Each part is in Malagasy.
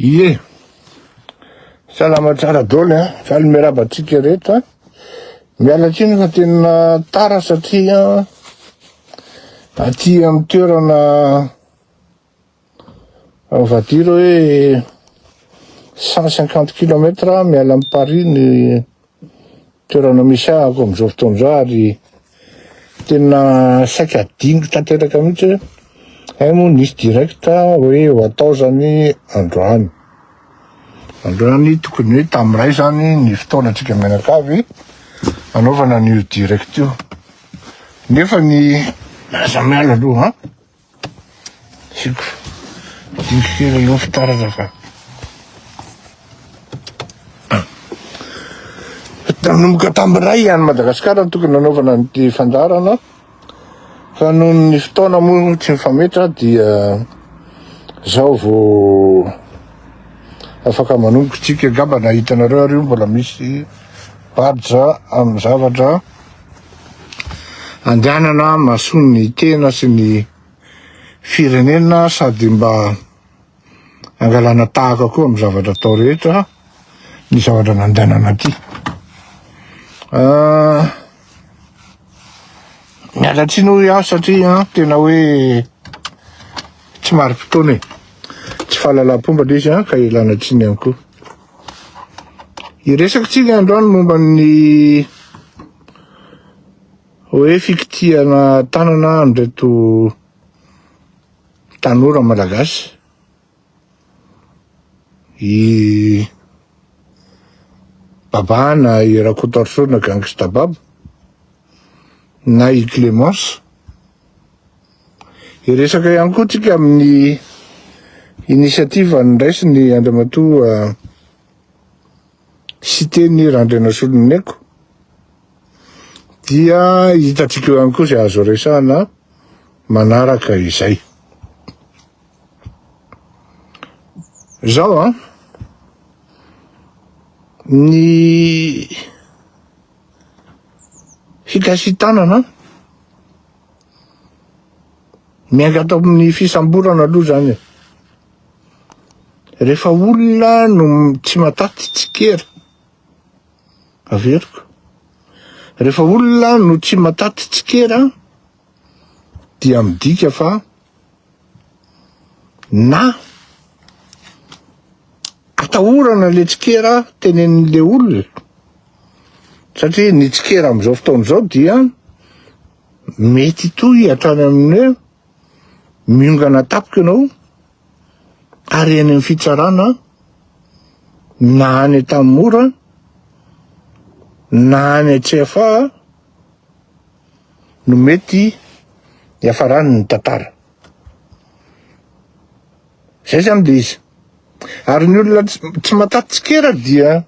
Ie, salama tsara daholo a, faly miarabatsika rehetra. Miala tsiny fa tena tara satria aty amin'ny toerana vadiro hoe 150 kilomètres miala amin'ny Paris ny toerana misy ahako amin'izao fotoana izao, ary tena saika adiniko tanteraka mihitsy hoe moa nisy direkta hoe ho atao zany androany tokony hoe tamin'iray zany ny fotoanantsika mianakavy anaovana an'io direct io, nefa ny lasa miala aloha siko diniko kely aloha fitaratra fa tanomboka tamin'iray any Madagasikara tokony anaovana an'ity fandarana, fa noho ny fotoana moa tsy mifametra dia zao vao afaka manomboka tsika. Gamba nahitanareo ary mbola misy badra amin'ny zavatra andehanana mahasoa ny tena sy ny firenena, sady mba angalana tahaka koa amin'ny zavatra atao rehetra, ny zavatra nandehanana aty. Miala tsiny ho iaho satria tena hoe tsy mari-potoana e, tsy fahalalam-pomba le izy ka ilana tsiny ihany koa. Iresaka tsika androany momba ny hoe fikitihana tanana andreto tanora malagasy, i Baba na i Rakotoarso na Gangsta Baba na i Clémence. Iresaka ihany koa tsika amin'ny inisiativa niraisy ny Andriamatoa Siteny Randrianasoloneniko, dia hitatsika ihany koa izay azo resahana manaraka izay. Zao ny fikasitanana mianga atao amin'ny fisamborana aloha zany. Rehefa olona no tsy mataty tsikera, averiko, rehefa olona no tsy mataty tsikera dia midika fa na atahorana le tsikera tenenin'le olona, satria ny tsikera amin'izao fotoana izao dia mety toy hatrany amin'ny hoe miongana tapoka ianao ary eny amin'ny fitsarana na any tamora na any ATSF no mety hiafarany ny tantara. Zay zany le izy. Ary ny olona tsy mataty tsikera dia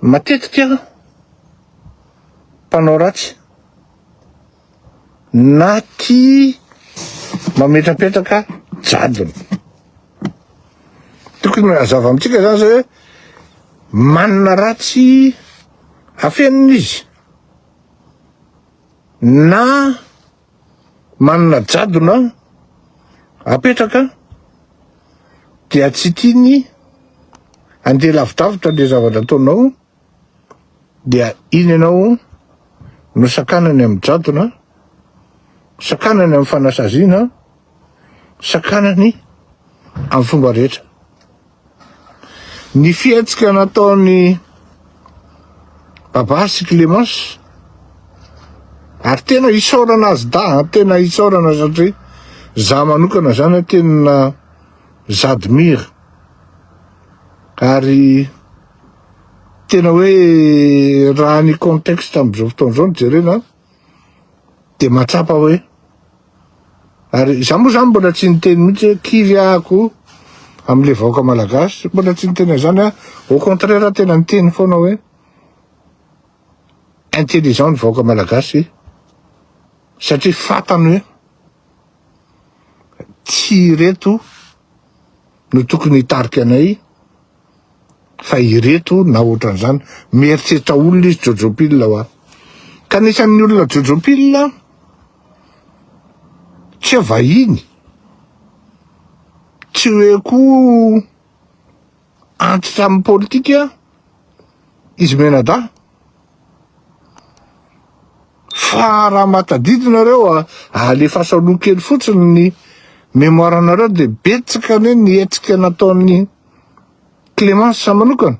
matetika mpanao ratsy na tia mametrapetraka jadona. Tokony mazava amintsika zany zay hoe manana ratsy afenina izy na manana jadona apetraka dia tsy tiany andeha lavidavitra le zavatra ataonao, dia iny ianao no sakanany amin'ny jadona, sakanany amin'ny fanasaziana, sakanany amin'ny fomba rehetra. Ny fihetsika nataony Baba sy Clémence, ary tena isaorana azy tena isaorana, satria za manokana zany tena j'admire, ary tena hoe raha ny contexte amin'izao fotoana izao nijerena de matsapa hoe, ary za moa zany mbola tsy niteny mihitsy hoe kivy ahako amin'le vahoaka malagasy, mbola tsy niteny zany au contraire tena niteny foana hoe intelligent ny vahoaka malagasy, satria fatany hoe tsy ireto no tokony hitarika anay fa ireto na ohatran'izany. Mieritreritra olona izy jojopile ho aho, ka nisan'ny olona jojopile tsy avahiny, tsy hoe koa antitra amin'ny politika izy menada. Fa raha matadidinareo alefaso aloha kely fotsiny ny mémoirenareo de betsaka ne ny hetsika nataon'ny Clémence manokana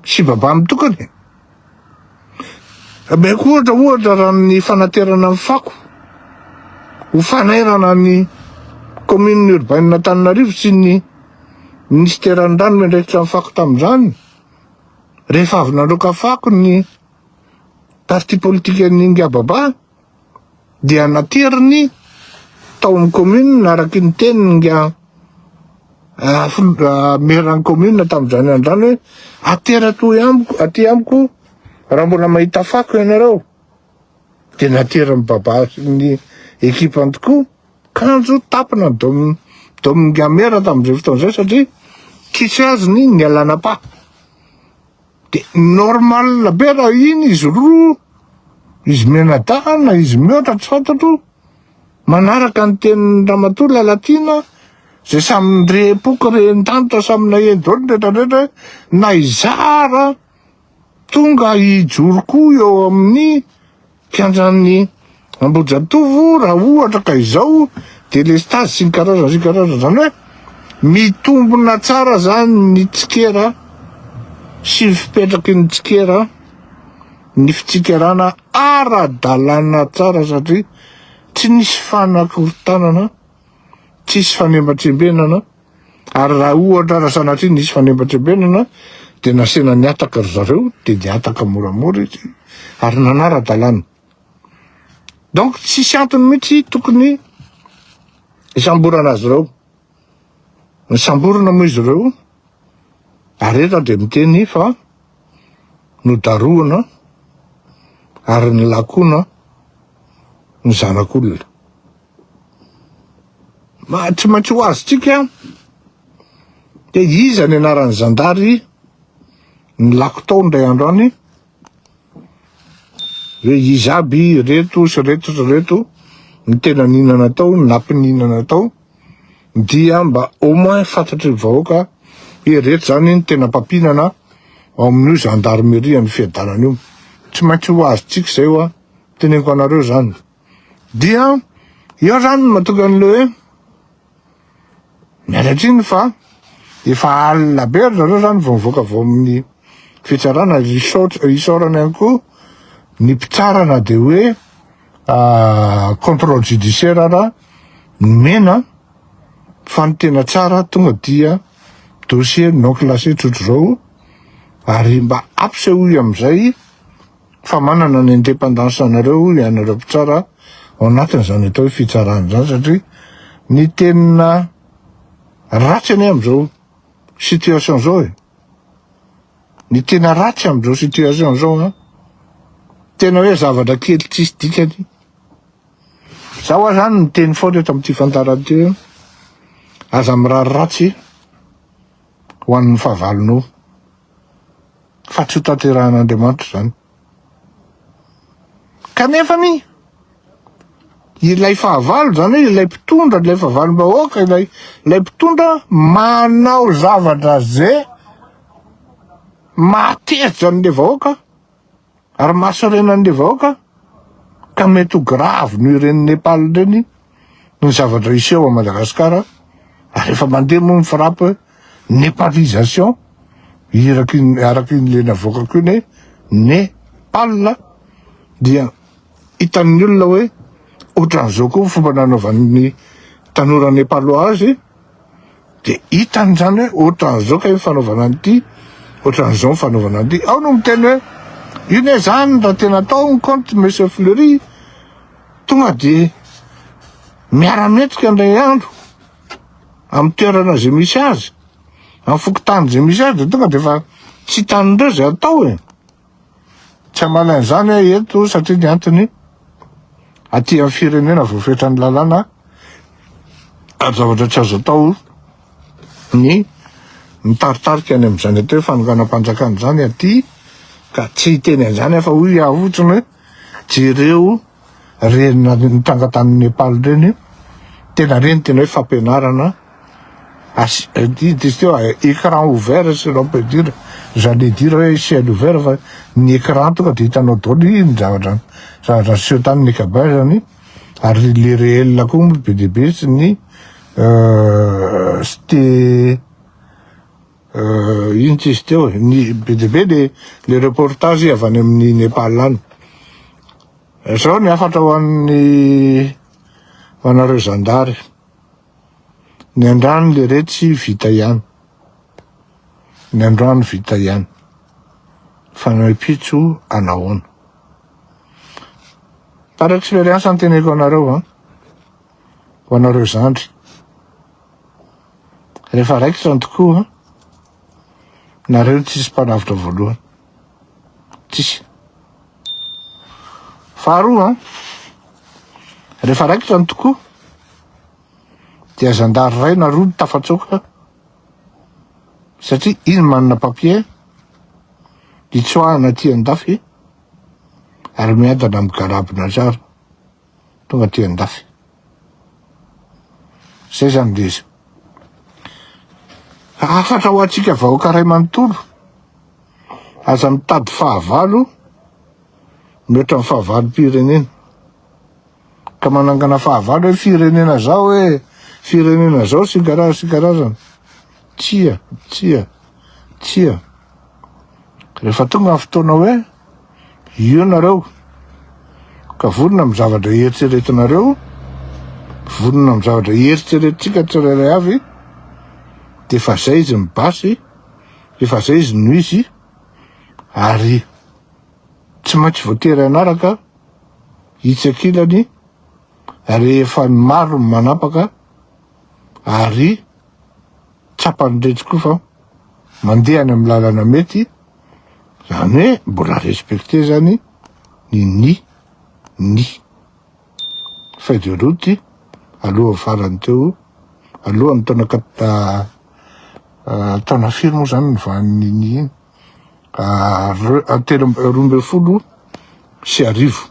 sy baba mitokany. Beko ohatra raha ny fanaterana amin'ny fako ho fanairana ny commune urbaine Antananarivo sy ny ministèran'ny rano mendraikitra amin'ny fako tamin'izany. Rehefa avy nandroaka fako ny parti politique n'Inga Baba dia nateriny tao amin'ny commune araky ny teniny nga maire-ny commune tamin'izany andrany hoe aty amiko raha mbola mahita fako ianareo. De nateriny Baba sy ny ekipany tokoa kanjo tapina dominga maire tamin'izay fotoan'izay satria kisy azony ny alana-pa. De normal be raha iny izy roa, izy menadana, izy mihoatra tsy fantatro, manaraka ny tenin'ny Ramatoa Lalatina, zay samy repoka rentanitra samy naheny daholo rehetrarehetra na izara tonga hijoro koa eo amin'ny kianjan'ny Ambohijatovo raha ohatra ka izao délestage sy ny karazana zany hoe mitombona tsara zany ny tsikera sy ny fipetraky ny tsikera, ny fitsikerana ara-dalàna tsara satria tsy nisy fanakorontanana, tsisy fanembatsembenana. Ary raha ohatra raha sanatria nisy fanembatsembenana de nasena niataka ry zareo de niataka moramora izy ary nanara-dalàna. Donc tsisy antony mihitsy tokony isamborana azy ireo. Nisamborana moa izy ireo ary eto de miteny fa nodaroana ary nilakona ny zanak'olona. Tsy maintsy ho azy tsika de iza ny anaran'ny zandary nilako tao ndray andro any hoe izy aby reto sy reto ny tena ninana tao, nampininana tao dia mba au moins fantatry ny vahoaka hoe reto zany ny tena mpampinana ao amin'io gendarmerie amin'ny fiadanana io. Tsy maintsy ho azy tsika zay hoa teneniko anareo zany. Dia eo zany mahatonga an'le hoe mialatriny fa efa alina be zareo zany vao mivoaka vao amin'ny fitsarana isaorana ihany koa ny mpitsarana de hoe contrôle judiciaire raha mena fa ny tena tsara tonga dia dossier non classé trotro zao ary mba ampisehoy am'izay fa manana ny indépendance anareo ianareo mpitsara ao anatin'izany atao hoe fitsarana zany satria ny tena ratsy any am'izao situation zao ny tena ratsy am'izao situation zao tena hoe zavatra kely tsisy dikany. Zaho zany ny teny foana eto amin'ity fantarany ty hoe aza mirary ratsy ho an'ny fahavalonao fa tsy ho tanterahan'Andriamanitra zany. Kanefany ilay fahavalo zany hoe ilay mpitondra, ilay fahavalom-bahoaka, ilay mpitondra manao zavatra zay mahatezitra an'le vahoaka ary mahasorena an'le vahoaka ka mety ho grave no ireny Nepal reny ny zavatra iseho a Madagasikara ary efa mandeha moa ny frappe népalisation araky le navoakako iny hoe Nepal. Dia hitan'ny olona hoe ohatran'izao koa fomba nanaovan'ny tanora nepaloazy de hitany zany hoe ohatran'izao ka fanaovana an'ity, ohatran'izao ny fanaovana an'ity. Ao no miteny hoe iny zany raha tena tao ny compte Monsieur Fleury tonga de miara-metsika indray andro amin'ny toerana zay misy azy, amin'ny fokotany zay misy azy de tonga de fa tsy tanindreo zay atao tsy amalainy zany eto satria ny antony aty amin'ny firenena voafetrany lalàna ary zavatra tsy azo atao ny mitaritarika any amin'izany atao hoe fanonganam-panjakana zany aty ka tsy hiteny an'izany fa hoy avotsiny hoe jereo renina nitangatany Nepal reny tena reny tena hoe fampianarana Izy teo écran ouvert, si l'on peut dire. J'allais dire hoe ciel ouvert fa ny écran tonga de hitanao daholo ny zavatra seho tamin'ny kabay zany, ary le réel koa moa be dia be sy ny c'était ino tsy izy teo ny be dia be le reportage avy any amin'ny Népal any. Zao ny afatra ho anareo zandary. Ny andrano le rehetra vita ihany. Ny androany vita ihany. Fa ny pitso anahoana. Par expérience ny teneko anareo ho anareo zandry. Rehefa raikitra ny tokoa nareo tsisy mpanavitra voalohany. Tsisy. Faharoa rehefa raikitra ny tokoa dia zandary ray na roa tafatsoka satria iny manana papier itsoahana ty andafy ary miadana amin'ny garabina tsara tonga ty andafy. Zay zany le izy. Afatra ho antsika vahoaka ray manontolo aza mitady fahavalo mihoatra amin'ny fahavalo-pirenena ka manangana fahavalo hoe firenena zao sy karazana. Tsia. Rehefa tonga ny fotoana hoe io nareo ka vonona amin'ny zavatra eritreretinareo, vonona amin'ny zavatra eritreretintsika tsirairay avy, de fa zay izy mibasy, efa zay izy no izy, ary tsy maintsy voatery anaraka hitsakilany, ary efa ny maro ny manapaka, ary tsapany rehetra koa fa mandeha any amin'ny lalana mety, zany hoe mbola respecté zany ny feuille de route aloha farany teo, alohan'ny taona firy moa zany novan'ny roa ambin'ny folo sy arivo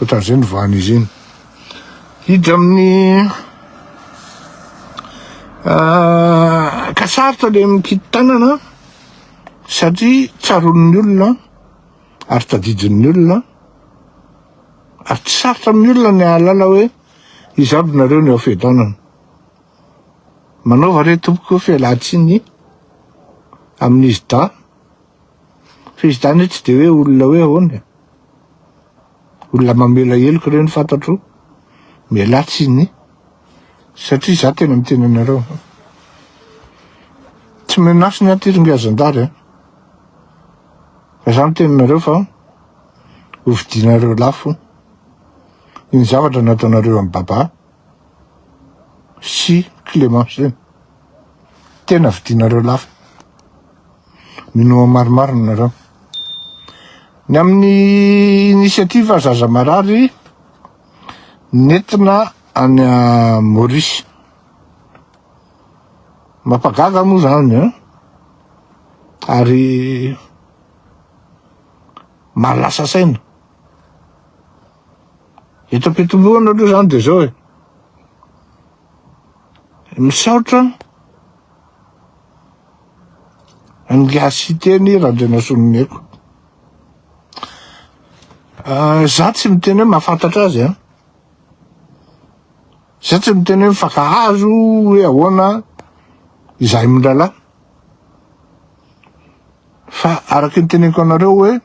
ohatran'izay novan'izy iny. Hiditra amin'ny ka sarotra le mikidy tanana satria tsaron'ny olona ary tadidin'ny olona ary tsy sarotra amin'ny olona ny ahalala hoe izy aby nareo ny ao fiadanana. Manaova re tompoko fialatsiny amin'izy da fa izy tany tsy de hoe olona hoe ahoana, olona mamela heloko reo ny fantatro mialatsiny satria za tena miteny anareo tsy menasy ny antirongazandary fa za miteny anareo fa hovidinareo lafo iny zavatra nataonareo amin'ny baba sy Clémence, tena vidinareo lafo, minoma maromaro nareo. Ny amin'ny initiative zaza marary nentina any Maurice. Mampagaga moa zany ary malasa saina. Eto am-pitomboana aloha zany de zao misaotra angasiteny Randrianasoninieko. Za tsy miteny hoe mahafantatra azy za tsy miteny hoe mifankahazo hoe ahoana izahay mindrala, fa araky ny teneniko anareo hoe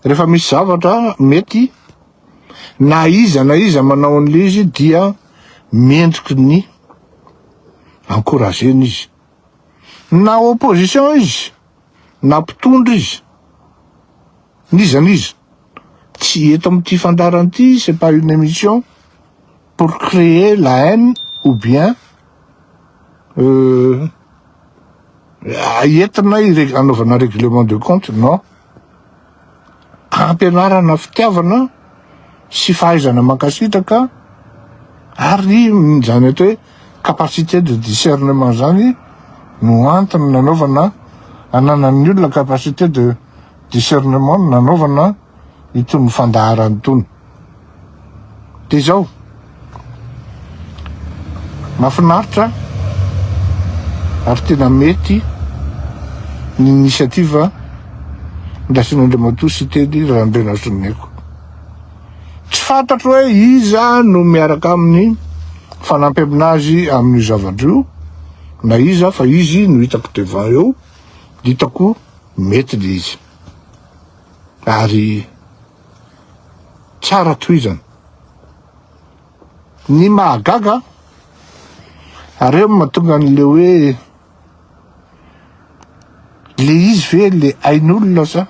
rehefa misy zavatra mety na iza manao an'le izy dia mendriky ny encouragena izy, na opposition izy na mpitondra izy n'izy tsy eto amin'ity fandarana ity, c'est pas une émission pour créer la haine ou bien entina anaovana règlement de compte, non, ampianarana fitiavana sy fahaizana mankasitraka ary zany atao hoe capacité de discernement zany no antony nanaovana ananan'ny olona capacité de discernement nanaovana itony fandaharany itony. De zao mahafinaritra ary tena mety ny initiative ndasin'Andriamantoa sy teny Randrena Soneko. Tsy fantatro hoe iza no miaraka amin'ny fanampy aminazy amin'ny zavatra io na iza, fa izy no hitako devant eo, hitako mety le izy ary tsara tohizany. Ny mahagaga ary eo mahatonga an'le hoe le izy ve le ain'olona sa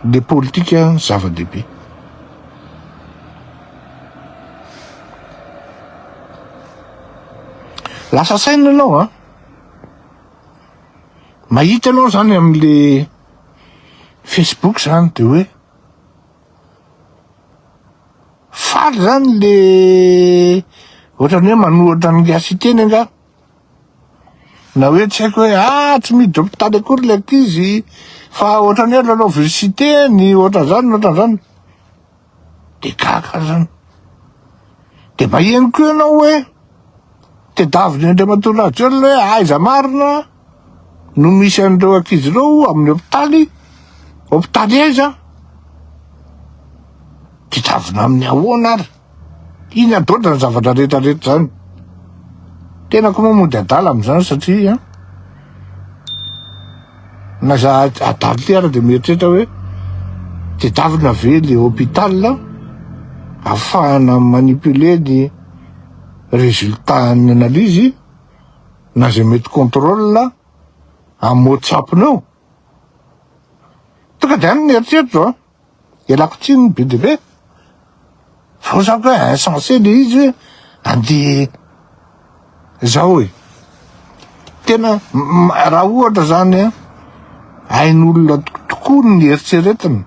le politika zava-dehibe. Lasa saina anao a, mahita anao zany am'le Facebook zany de hoe faly zany le ohatrany hoe manohatra ny gasy teny anga, na hoe tsy haiko hoe tsy miditra hopitaly akory le ankizy fa ohatrany hoe lalao visiteny ohatran' zany de kaka zany. De maheno koa ianao hoe tedaviny Andriamantoa lahateo hoe aiza marina no misy an'ireo ankizy ireo amin'ny hopitaly aiza tedavina amin'ny ahoana ary iny adodra ny zavatra rehetrarehetra zany. Tena koa mamondy adala am'izany satria na za adaly ty ara de mieritreritra hoe tedavina ve le hôpital ahafahana manipuler ny résultat ny analyse na zay mety contrôle amin'ny WhatsApp nao. Tonga de any ny eritreritro ialako tsiny be de be fa osako hoe insensé le izy hoe andeha zao hoe tena raha ohatra zany ain'olona tokoa ny eritseretiny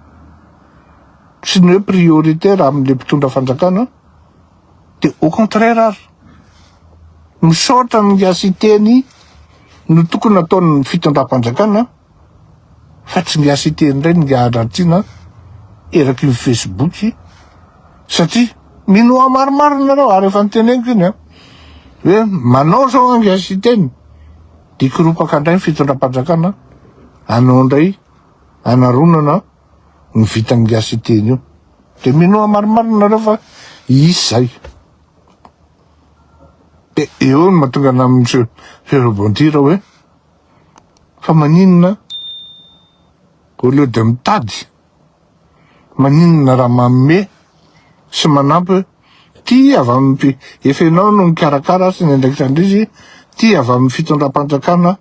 sy ny hoe prioritaire amin'le mpitondra fanjakana de au contraire ary misaotra ny gasy teny no tokony ataon'ny fitondram-panjakana fa tsy ngasy teny ray ny adratsiana eraky ny Facebook satria minoa maromaro nareo ary efa nyteneniko iny hoe manao zao angasy teny dikoroapaka indray ny fitondram-panjakana anao ndray anaronana ny vitany gasy teny io de minoa maromaro nareo fa isy zay. De eo no mahatonga ana amin'ny rebondira hoe fa maninona au lieu de mitady maninona raha manome sy manampy ty avy amin'ny efenao no mikarakara sy ny andraikitrandrizy ty avy amin'ny fitondram-panjakana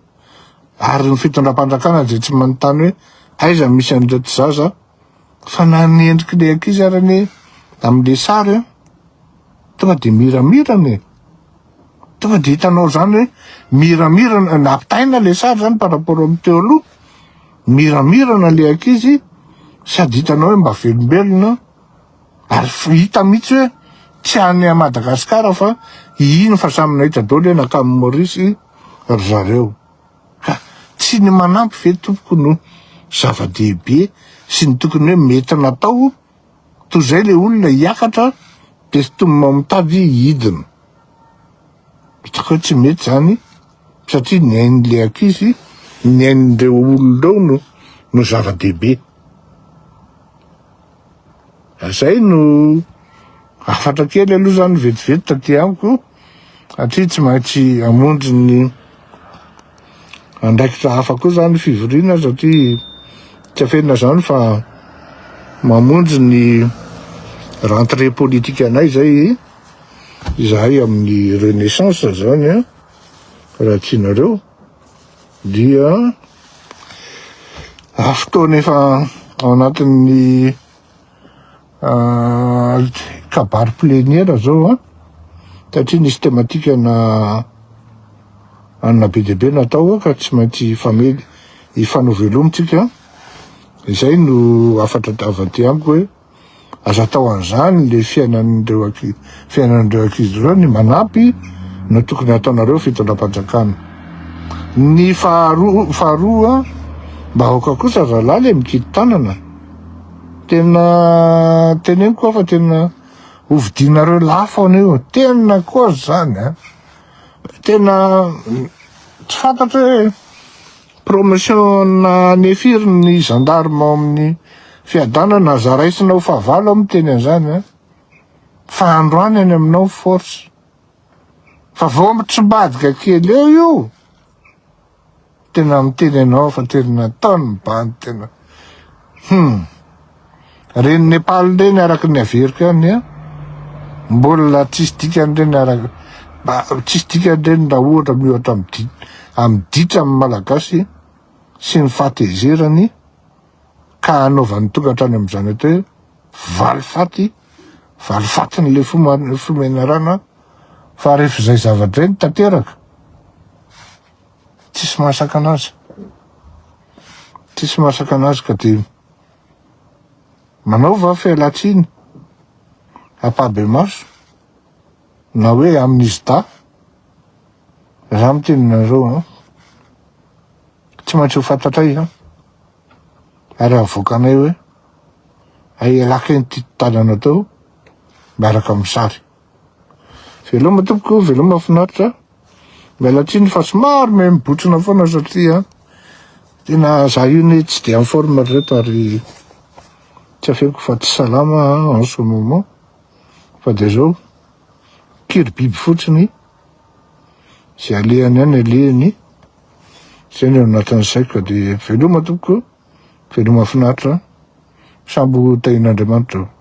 ary ny fitondram-panjakana zay tsy manontany hoe aiza misy an'reto zaza fa na ny endriky le ankizy arany am'le sary tonga de miramirana tonga de hitanao zany hoe miramirana nampitaina le sary zany par rapport amin'ny teo aloha miramirana le ankizy sady hitanao hoe mba velombelona ary hita mihitsy hoe tsy any a Madagasikara fa ino fa samy nahita daholo hoe nakamy Maurice ry zareo ka tsy ny manampy ve tompoko no zava-dehibe sy ny tokony hoe mety natao toy zay le olona hiakatra de sy tomba mitady hidina. Hitako hoe tsy mety zany satria ny ain'le ankizy ny ain'ireo olonareo no zava-dehibe. Zay no afatra kely aloha zany vetivety taty amiko satria tsy maintsy amonjy ny andraikitra hafa koa zany fivoriana satria tsy afenina zany fa mamonjy ny rentrée politique anay zay izahay amin'ny renaissance zany raha tianareo dia fotoana efa ao anatin'ny kabary plénière zao satria nisy thématique anona be dia be natao ka tsy maintsy famely hifanao velomitsika. Izay no afatra davady amiko hoe aza atao an'izany le fiainan'ireo ankizy ireo ny manampy no tokony ataonareo fitondram-panjakana. Ny faharoa mba aoka kosa zalahy le mikidy tanana tena teneniko fa tena hovidinareo lafo anio tena koa zany tena tsy fantatra hoe promotion nefiry ny gendarme amin'ny fiadanana zaraisinao fahavalo amin'ny teny an'izany a fa androany any aminao force fa vao mitsimbadika kely eo io tena miteny anao fa tena taony mibany tena reny Nepal reny araky ny averiko any a mbola tsisy dikan'ireny araky tsisy dikan'ireny raha ohatra mihoatra amin'ny ditra amin'ny malagasy sy ny fahatezerany ka anaovan'ny tokantrano amin'izany atao hoe valifatin'le fomenarana fa rehefa izay zavatra reny tanteraka tsisy masaka anazy ka de manaova fialatsiny apabe-maso na hoe amin'izy da za miteninareo tsy maintsy ho fantatra iha ary avoakanay hoe aialaky nyty tanana tao miaraka amin'ny sary veloma tompoko veloma mahafinaritra mialatsiny fa somary me mibotsina foana satria tena za io ne tsy de amin'ny forme reto ary tsy afeko fa tsy salama en ce moment fa de zao kiry biby fotsiny zay alehany any alehany zay ny anatin'ny saiko de veloma tompoko veloma mahafinaritra sambo tahin'Andriamanitra